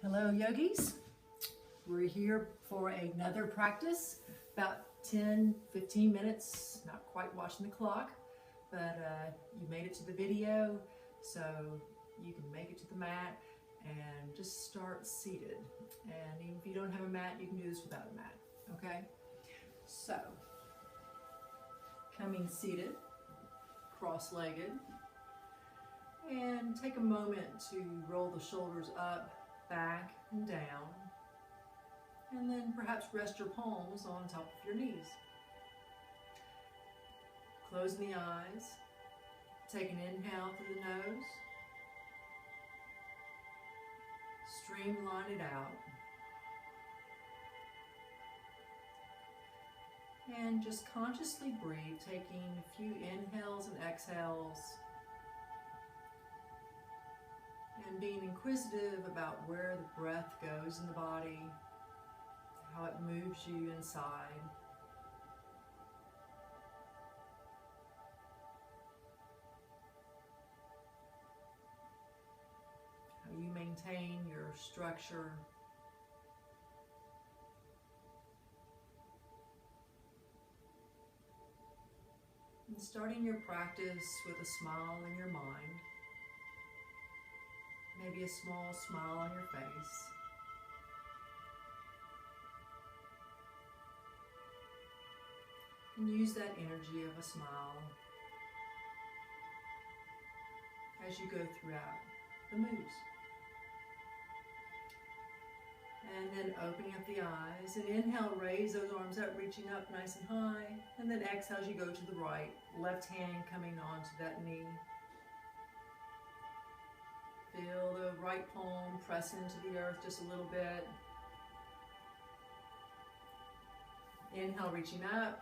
Hello yogis, we're here for another practice, about 10-15 minutes, not quite watching the clock, but you made it to the video, so you can make it to the mat and just start seated. And even if you don't have a mat, you can do this without a mat, okay? So, coming seated, cross-legged, and take a moment to roll the shoulders up, back and down, and then perhaps rest your palms on top of your knees. Closing the eyes, take an inhale through the nose, streamline it out, and just consciously breathe, taking a few inhales and exhales, and being inquisitive about where the breath goes in the body, how it moves you inside. How you maintain your structure. And starting your practice with a smile in your mind. Maybe a small smile on your face. And use that energy of a smile as you go throughout the moves. And then opening up the eyes. And inhale, raise those arms up, reaching up nice and high. And then exhale as you go to the right. Left hand coming onto that knee. Feel the right palm press into the earth just a little bit. Inhale, reaching up,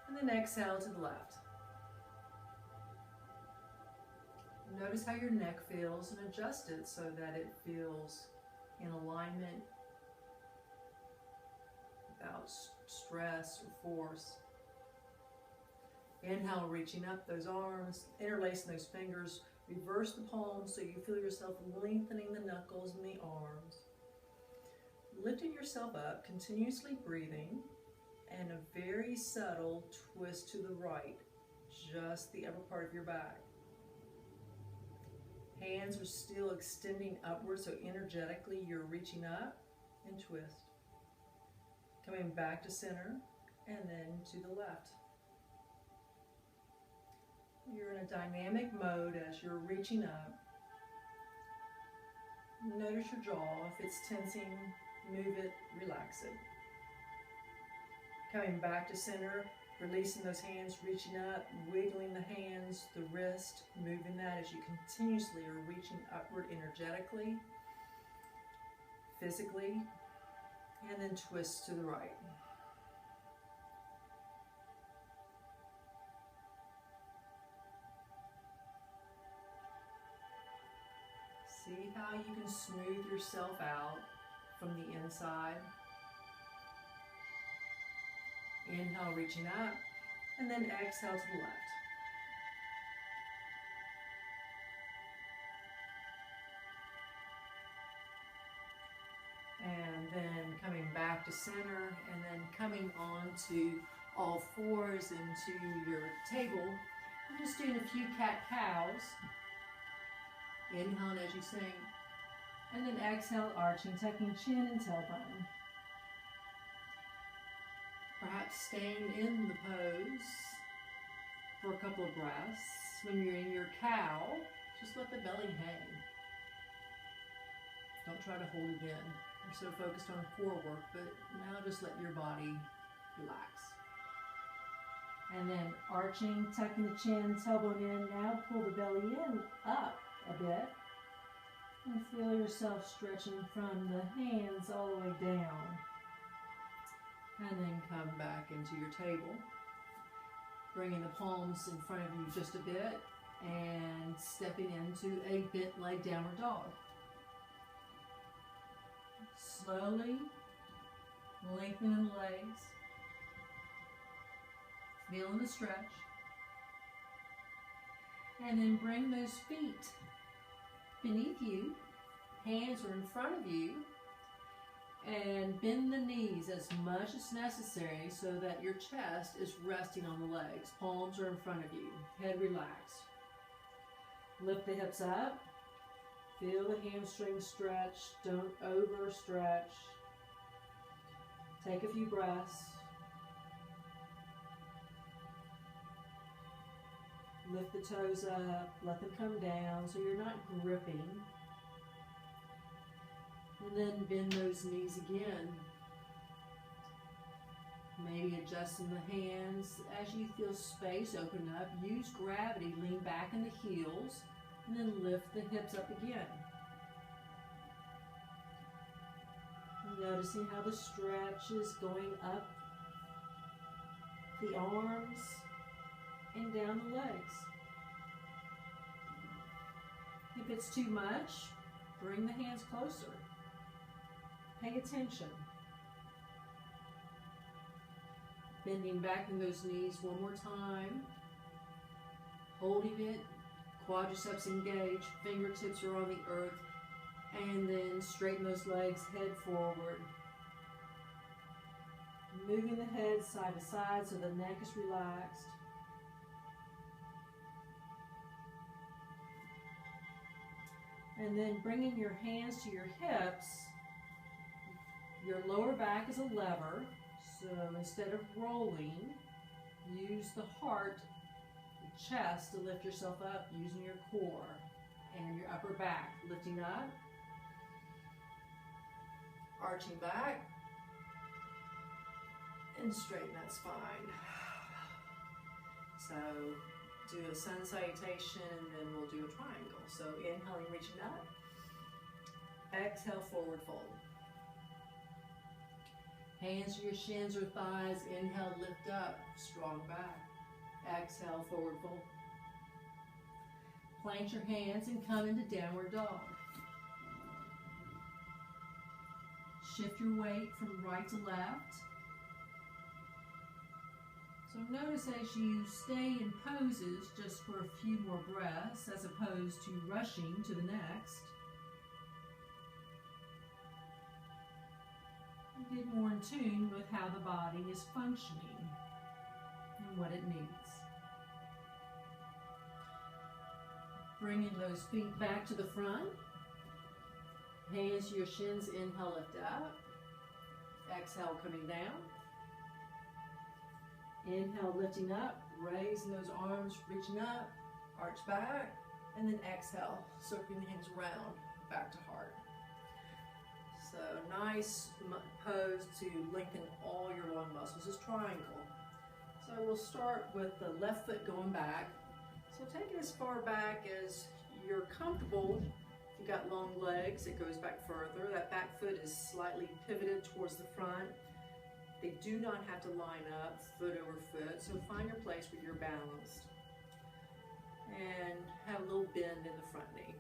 and then exhale to the left. Notice how your neck feels and adjust it so that it feels in alignment without stress or force. Inhale, reaching up those arms, interlacing those fingers. Reverse the palms so you feel yourself lengthening the knuckles and the arms. Lifting yourself up, continuously breathing, and a very subtle twist to the right, just the upper part of your back. Hands are still extending upward, so energetically you're reaching up and twist. Coming back to center and then to the left. You're in a dynamic mode as you're reaching up. Notice your jaw. If it's tensing, move it, relax it. Coming back to center, releasing those hands, reaching up, wiggling the hands, the wrist, moving that as you continuously are reaching upward energetically, physically, and then twist to the right. See how you can smooth yourself out from the inside. Inhale, reaching up, and then exhale to the left. And then coming back to center, and then coming on to all fours into your table. I'm just doing a few cat-cows. Inhale as you sing, and then exhale, arching, tucking chin and tailbone. Perhaps staying in the pose for a couple of breaths. When you're in your cow, just let the belly hang. Don't try to hold it in. You're so focused on core work, but now just let your body relax. And then arching, tucking the chin, tailbone in. Now pull the belly in, up a bit, and feel yourself stretching from the hands all the way down, and then come back into your table, bringing the palms in front of you just a bit and stepping into a bent leg downward dog. Slowly lengthening the legs, feeling the stretch. And then bring those feet beneath you, hands are in front of you, And bend the knees as much as necessary so that your chest is resting on the legs. Palms are in front of you. Head relaxed. Lift the hips up. Feel the hamstrings stretch. Don't overstretch. Take a few breaths. Lift the toes up. Let them come down so you're not gripping. And then bend those knees again. Maybe adjusting the hands as you feel space open up. Use gravity, lean back in the heels, and then lift the hips up again. Noticing how the stretch is going up the arms and down the legs. If it's too much, bring the hands closer. Pay attention. Bending back in those knees one more time. Holding it. Quadriceps engaged. Fingertips are on the earth. And then straighten those legs, head forward. Moving the head side to side so the neck is relaxed. And then bringing your hands to your hips. Your lower back is a lever, so instead of rolling, use the heart, the chest to lift yourself up using your core and your upper back. Lifting up, arching back, and straighten that spine. So do a sun salutation and then we'll do a triangle. So inhaling, reaching up, exhale, forward fold. Hands to your shins or thighs. Inhale, lift up, strong back. Exhale, forward fold. Plant your hands and come into downward dog. Shift your weight from right to left. So notice as you stay in poses just for a few more breaths as opposed to rushing to the next. Get more in tune with how the body is functioning and what it needs. Bringing those feet back to the front. Hands to your shins, inhale, lift up. Exhale, coming down. Inhale, lifting up, raising those arms, reaching up, arch back, and then exhale, circling the hands around, back to heart. So nice pose to lengthen all your lung muscles is triangle. So we'll start with the left foot going back. So take it as far back as you're comfortable. If you've got long legs, it goes back further. That back foot is slightly pivoted towards the front. They do not have to line up foot over foot. So find your place where you're balanced. And have a little bend in the front knee.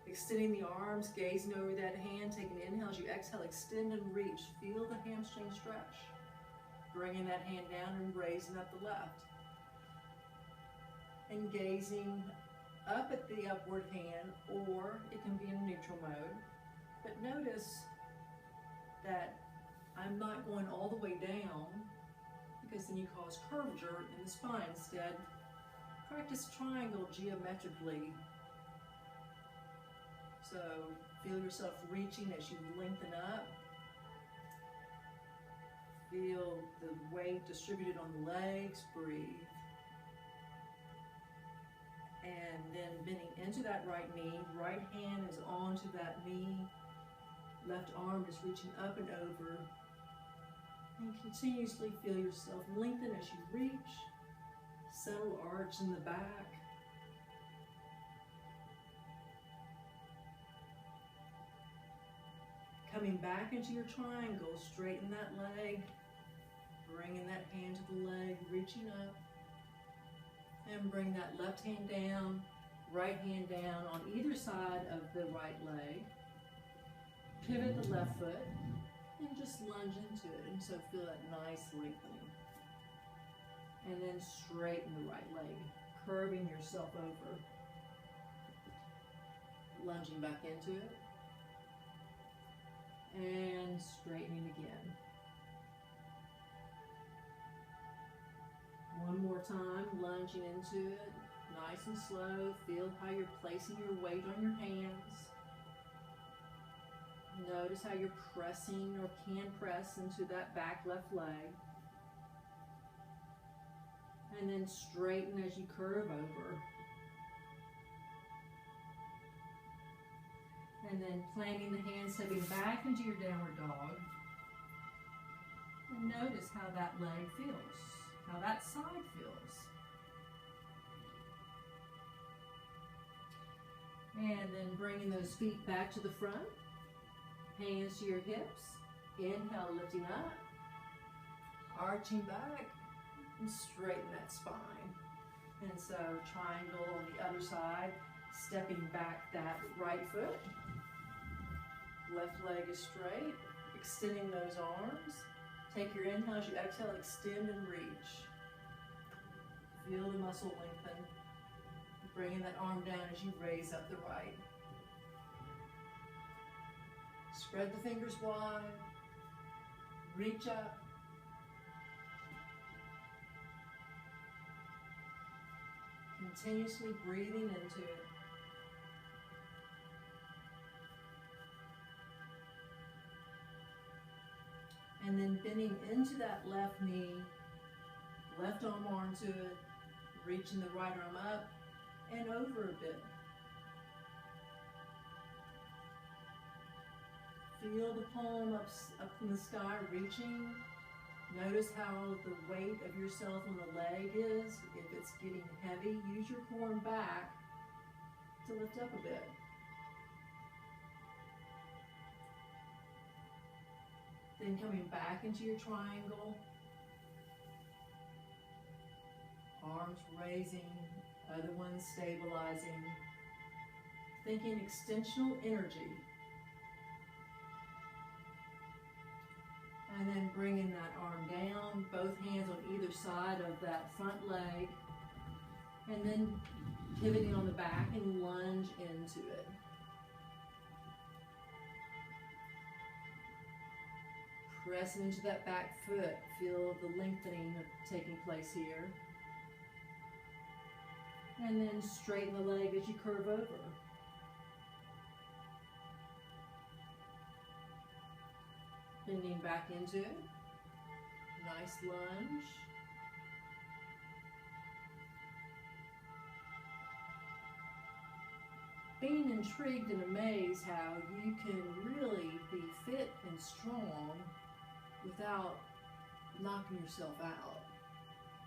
Extending the arms, gazing over that hand, taking an inhale as you exhale, extend and reach. Feel the hamstring stretch. Bringing that hand down and raising up the left. And gazing up at the upward hand, or it can be in neutral mode. But notice that I'm not going all the way down because then you cause curvature in the spine. Instead, practice triangle geometrically. So feel yourself reaching as you lengthen up. Feel the weight distributed on the legs. Breathe. And then bending into that right knee. Right hand is onto that knee. Left arm is reaching up and over. And continuously feel yourself lengthen as you reach. Subtle arch in the back. Coming back into your triangle, straighten that leg, bringing that hand to the leg, reaching up, and bring that left hand down, right hand down on either side of the right leg. Pivot the left foot, and just lunge into it, and so feel that nice lengthening. And then straighten the right leg, curving yourself over, lunging back into it. And and straightening again. One more time, lunging into it, nice and slow. Feel how you're placing your weight on your hands. Notice how you're pressing or can press into that back left leg. And then straighten as you curve over. And then planting the hands, stepping back into your downward dog. And notice how that leg feels, how that side feels. And then bringing those feet back to the front. Hands to your hips. Inhale, lifting up. Arching back. And straighten that spine. And so triangle on the other side. Stepping back that right foot. Left leg is straight. Extending those arms. Take your inhale as you exhale, extend and reach. Feel the muscle lengthen. Bringing that arm down as you raise up the right. Spread the fingers wide. Reach up. Continuously breathing into it. And then bending into that left knee, left arm onto it, reaching the right arm up and over a bit. Feel the palm up in the sky, reaching. Notice how the weight of yourself on the leg is. If it's getting heavy, use your core and back to lift up a bit. Then coming back into your triangle. Arms raising, other ones stabilizing. Thinking extensional energy. And then bringing that arm down, both hands on either side of that front leg. And then pivoting on the back and lunge into it. Pressing into that back foot. Feel the lengthening taking place here. And then straighten the leg as you curve over. Bending back into it. Nice lunge. Being intrigued and amazed how you can really be fit and strong without knocking yourself out.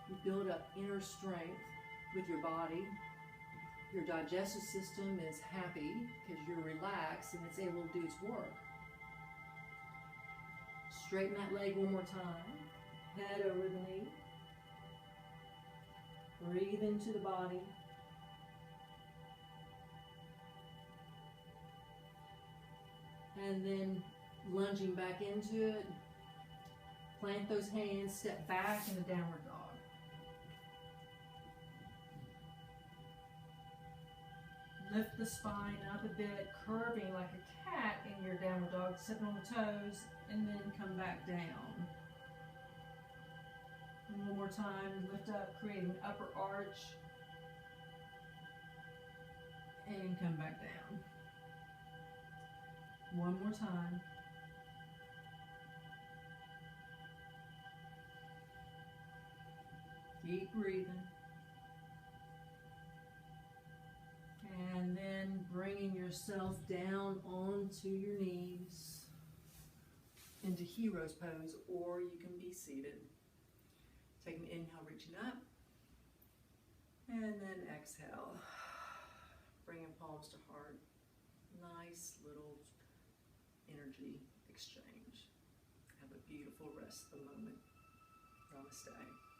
You build up inner strength with your body. Your digestive system is happy because you're relaxed and it's able to do its work. Straighten that leg one more time. Head over the knee. Breathe into the body. And then lunging back into it. Plant those hands, step back in the downward dog. Lift the spine up a bit, curving like a cat in your downward dog, stepping on the toes, and then come back down. And one more time, lift up, creating upper arch, and come back down. One more time. Keep breathing. And then bringing yourself down onto your knees into hero's pose, or you can be seated. Take an inhale, reaching up. And then exhale. Bringing palms to heart. Nice little energy exchange. Have a beautiful rest of the moment. Namaste.